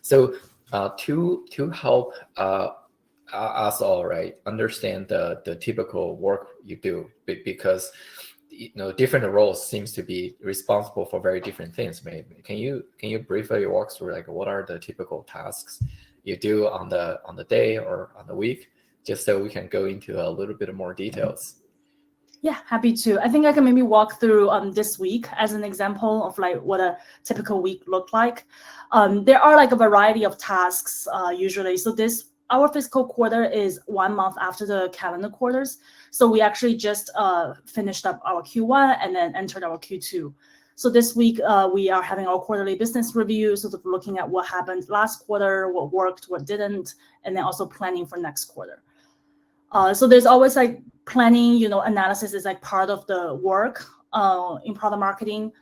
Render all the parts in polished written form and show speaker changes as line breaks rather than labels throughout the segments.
So to help us all, right, understand the typical work you do, because different roles seems to be responsible for very different things. Maybe can you briefly walk through like what are the typical tasks you do on the day or on the week, just so we can go into a little bit more details.
Yeah, happy to. I think I can maybe walk through this week as an example of like what a typical week looked like. There are like a variety of tasks usually. So our fiscal quarter is 1 month after the calendar quarters. So we actually just finished up our Q1 and then entered our Q2. So this week we are having our quarterly business review, sort of looking at what happened last quarter, what worked, what didn't, and then also planning for next quarter. So there's always like planning, analysis is like part of the work in product marketing.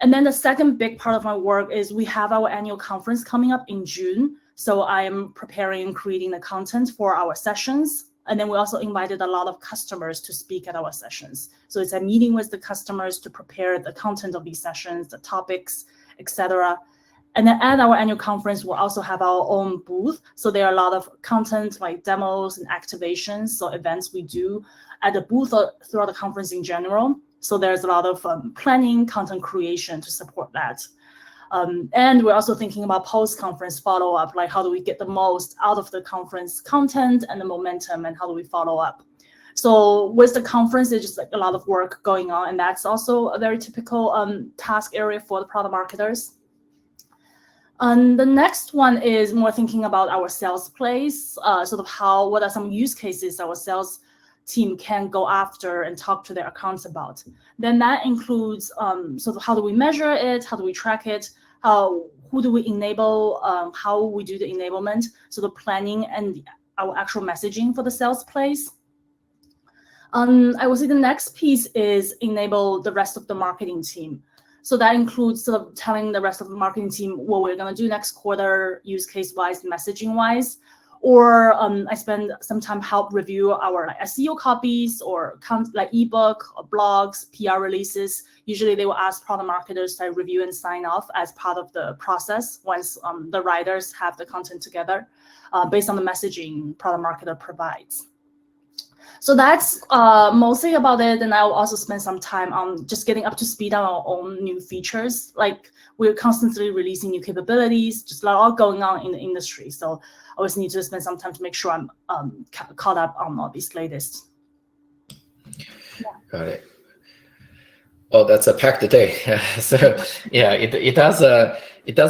And then the second big part of my work is we have our annual conference coming up in June. So I am preparing and creating the content for our sessions. And then we also invited a lot of customers to speak at our sessions. So it's a meeting with the customers to prepare the content of these sessions, the topics, etc. And then at our annual conference, we'll also have our own booth. So there are a lot of content like demos and activations, so events we do at the booth or throughout the conference in general. So there's a lot of planning, content creation to support that. And we're also thinking about post-conference follow-up, like how do we get the most out of the conference content and the momentum, and how do we follow up? So with the conference, there's just like a lot of work going on, and that's also a very typical task area for the product marketers. The next one is more thinking about our sales plays, sort of what are some use cases our sales team can go after and talk to their accounts about. Then that includes sort of how do we measure it, how do we track it, who do we enable, how we do the enablement, so the planning and our actual messaging for the sales plays. I would say the next piece is enable the rest of the marketing team. So that includes sort of telling the rest of the marketing team what we're going to do next quarter, use case-wise, messaging-wise. Or I spend some time help review our like SEO copies or like ebook or blogs, PR releases. Usually they will ask product marketers to review and sign off as part of the process once the writers have the content together based on the messaging product marketer provides. So that's mostly about it. And I'll also spend some time on just getting up to speed on our own new features. Like we're constantly releasing new capabilities, just a lot going on in the industry. So I always need to spend some time to make sure I'm caught up on all these latest.
Yeah. Got it. Oh, that's a packed day. So yeah, it does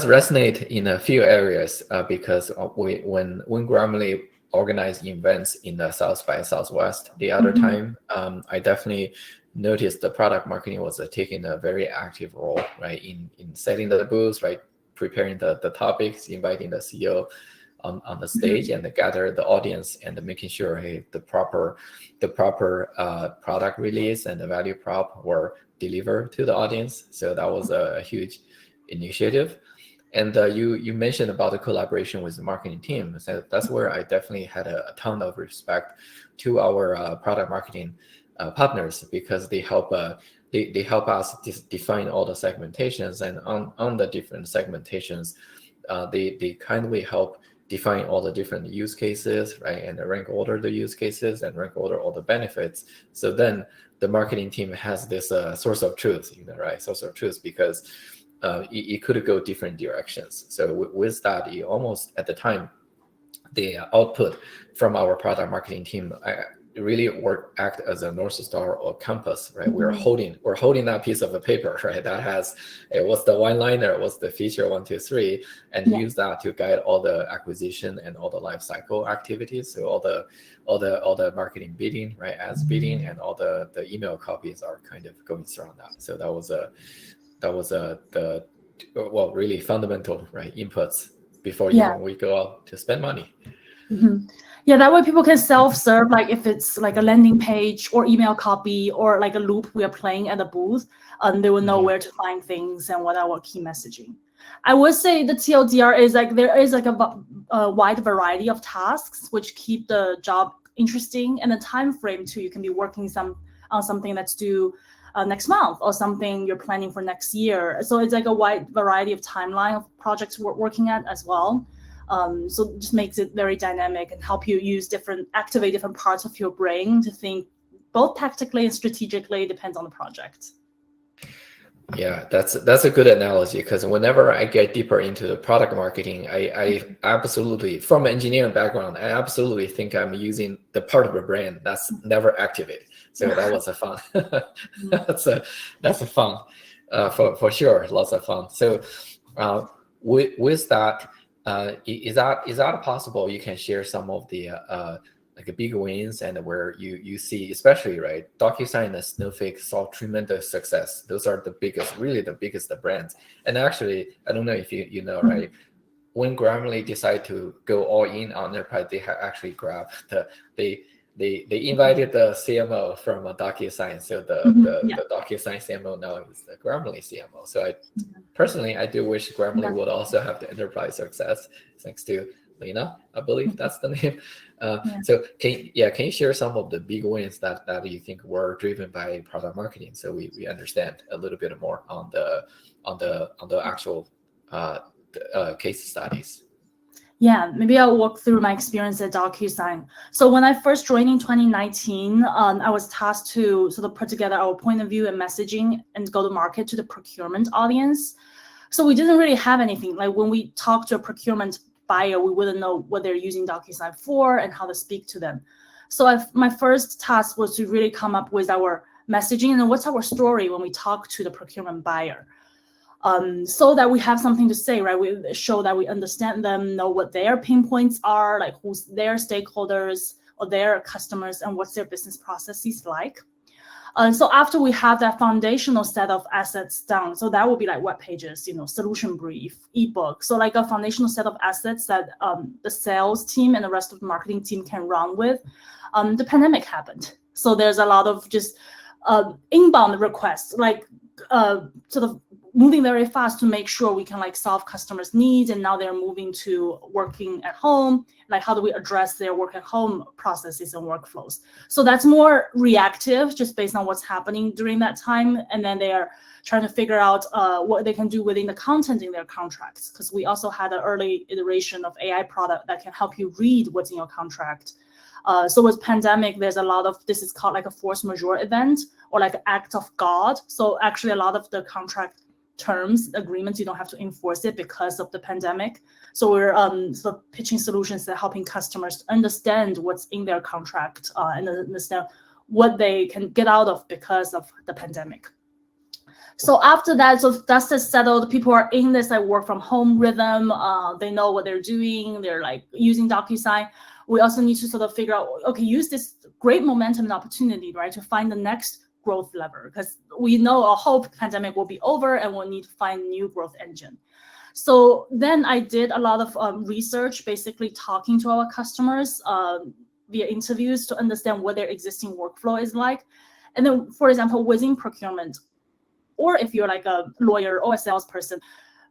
resonate in a few areas because when Grammarly organized events in the South by Southwest the other time, I definitely noticed the product marketing was taking a very active role, right, in setting the booths, right, preparing the topics, inviting the CEO on the stage and gather the audience and making sure the proper product release and the value prop were delivered to the audience. So that was a huge initiative. And you mentioned about the collaboration with the marketing team. So that's where I definitely had a ton of respect to our product marketing partners, because they help us define all the segmentations, and on the different segmentations, they kindly help define all the different use cases, right, and rank order the use cases and rank order all the benefits. So then the marketing team has this source of truth, right, source of truth, because it could go different directions. So with that, it almost at the time, the output from our product marketing team really act as a North Star or compass, right? We're holding that piece of a paper, right? That has what's the one-liner, what's the feature 1, 2, 3, and use that to guide all the acquisition and all the life cycle activities. So all the marketing bidding, right? Ads bidding, and all the email copies are kind of going around that. So that was the really fundamental, right, inputs before even we go out to spend money.
Yeah, that way people can self-serve, like if it's like a landing page or email copy or like a loop we are playing at a booth, they will know where to find things and what are our key messaging. I would say the TLDR is like there is like a wide variety of tasks which keep the job interesting, and the time frame too. You can be working on something that's due next month, or something you're planning for next year. So it's like a wide variety of timeline of projects we're working at as well. So it just makes it very dynamic and help you activate different parts of your brain to think both tactically and strategically, depends on the project.
Yeah, that's a good analogy, because whenever I get deeper into the product marketing, I absolutely, from an engineering background, I absolutely think I'm using the part of the brain that's never activated. So that was a fun. that's a fun, for sure, lots of fun. So with that, is that possible? You can share some of the like big wins, and where you see, especially right, DocuSign and Snowflake saw tremendous success. Those are really the biggest brands. And actually, I don't know if you know, right, when Grammarly decided to go all in on enterprise, they actually grabbed they invited the CMO from DocuSign. So the DocuSign CMO now is the Grammarly CMO. So personally, I do wish Grammarly would also have the enterprise success, thanks to Lena, I believe that's the name. So can you share some of the big wins that you think were driven by product marketing, so we understand a little bit more on the actual case studies?
Yeah, maybe I'll walk through my experience at DocuSign. So when I first joined in 2019, I was tasked to sort of put together our point of view and messaging and go to market to the procurement audience. So we didn't really have anything. Like when we talk to a procurement buyer, we wouldn't know what they're using DocuSign for and how to speak to them. So my first task was to really come up with our messaging and what's our story when we talk to the procurement buyer, so that we have something to say, right? We show that we understand them, know what their pain points are, like who's their stakeholders or their customers, and what's their business processes like. And so after we have that foundational set of assets down, so that will be like web pages, solution brief, ebook. So like a foundational set of assets that the sales team and the rest of the marketing team can run with. The pandemic happened. So there's a lot of just inbound requests, like sort of moving very fast to make sure we can like solve customers' needs. And now they're moving to working at home. Like how do we address their work at home processes and workflows? So that's more reactive, just based on what's happening during that time. And then they are trying to figure out what they can do within the content in their contracts. Because we also had an early iteration of AI product that can help you read what's in your contract. So with pandemic, there's a lot of, this is called like a force majeure event or like an act of God. So actually a lot of the contract terms, agreements, you don't have to enforce it because of the pandemic. So we're sort of pitching solutions that are helping customers to understand what's in their contract and understand what they can get out of because of the pandemic. So after that, so dust is settled, people are in this like work from home rhythm. They know what they're doing. They're like using DocuSign. We also need to sort of figure out, okay, use this great momentum and opportunity, right, to find the next growth lever, because we know or hope pandemic will be over and we'll need to find new growth engine. So then I did a lot of research, basically talking to our customers via interviews to understand what their existing workflow is like. And then, for example, within procurement, or if you're like a lawyer or a salesperson,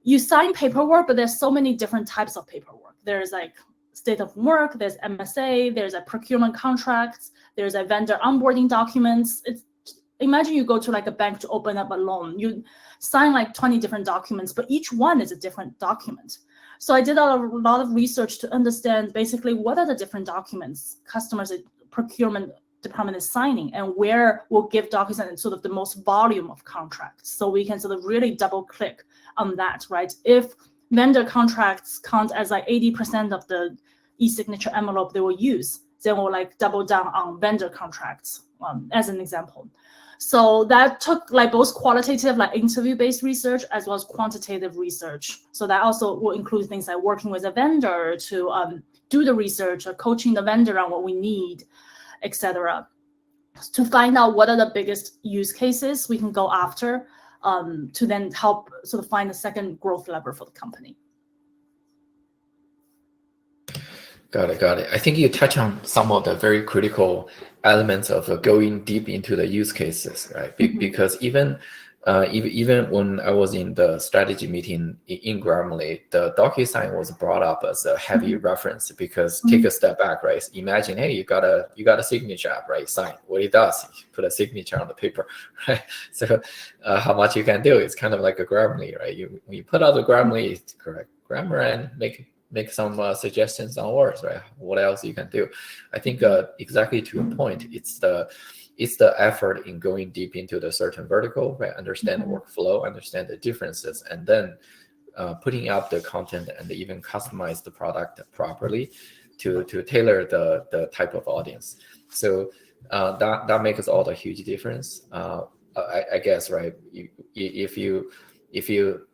you sign paperwork, but there's so many different types of paperwork. There's like state of work, there's MSA, there's a procurement contracts, there's a vendor onboarding documents. Imagine you go to like a bank to open up a loan. You sign like 20 different documents, but each one is a different document. So I did a lot of research to understand basically what are the different documents customers at procurement department is signing, and where we'll give DocuSign sort of the most volume of contracts. So we can sort of really double click on that, right? If vendor contracts count as like 80% of the e-signature envelope they will use, then we'll like double down on vendor contracts as an example. So that took like both qualitative, like interview-based research, as well as quantitative research. So that also will include things like working with a vendor to do the research, or coaching the vendor on what we need, etc., to find out what are the biggest use cases we can go after to then help sort of find a second growth lever for the company.
Got it. I think you touch on some of the very critical elements of going deep into the use cases, right? Because even even when I was in the strategy meeting in Grammarly, the DocuSign was brought up as a heavy reference because take a step back, right? Imagine, hey, you got a signature app, right? Sign. What it does, you put a signature on the paper, right? So how much you can do? It's kind of like a Grammarly, right? When you put out the Grammarly, it's correct grammar and make some suggestions on words, right? What else you can do? I think exactly to your point, it's the effort in going deep into the certain vertical, right? Understand the workflow, understand the differences, and then putting up the content and even customize the product properly to tailor the type of audience. So that makes all the huge difference. I guess, right? If you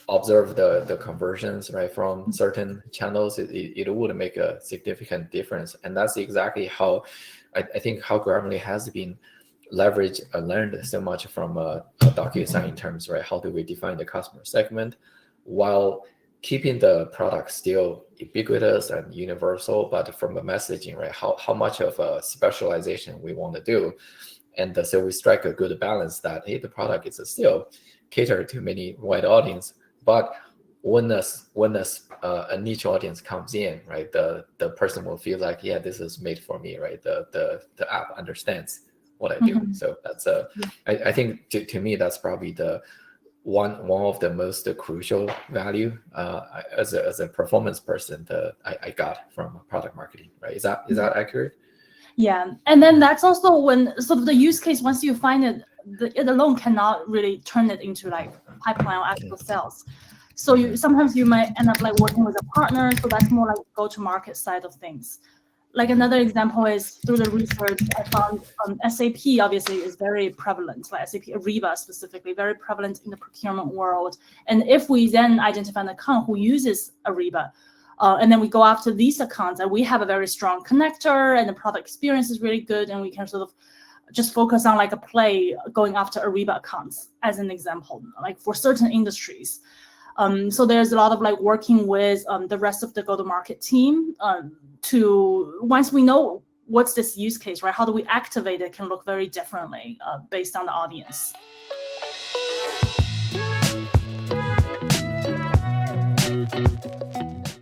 observe the conversions, right, from certain channels, it would make a significant difference, and that's exactly how I think how Grammarly has been leveraged and learned so much from DocuSign in terms, right? How do we define the customer segment while keeping the product still ubiquitous and universal, but from the messaging, right? How much of a specialization we want to do, and so we strike a good balance that hey, the product is still catered to many wide audience, but when a niche audience comes in, right, the person will feel like, yeah, this is made for me, right? The app understands what I do. So that's I think to me that's probably the one of the most crucial value as a performance person that I got from product marketing, right? Is that accurate?
Yeah, and then that's also when sort of the use case, once you find it, it alone cannot really turn it into like pipeline or actual sales. So sometimes you might end up like working with a partner. So that's more like go-to-market side of things. Like another example is through the research, I found SAP obviously is very prevalent, like SAP Ariba specifically, very prevalent in the procurement world. And if we then identify an account who uses Ariba, and then we go after these accounts, and we have a very strong connector, and the product experience is really good, and we can sort of just focus on like a play going after Ariba accounts as an example, like for certain industries. So there's a lot of like working with the rest of the go-to-market team to, once we know what's this use case, right? How do we activate it can look very differently based on the audience.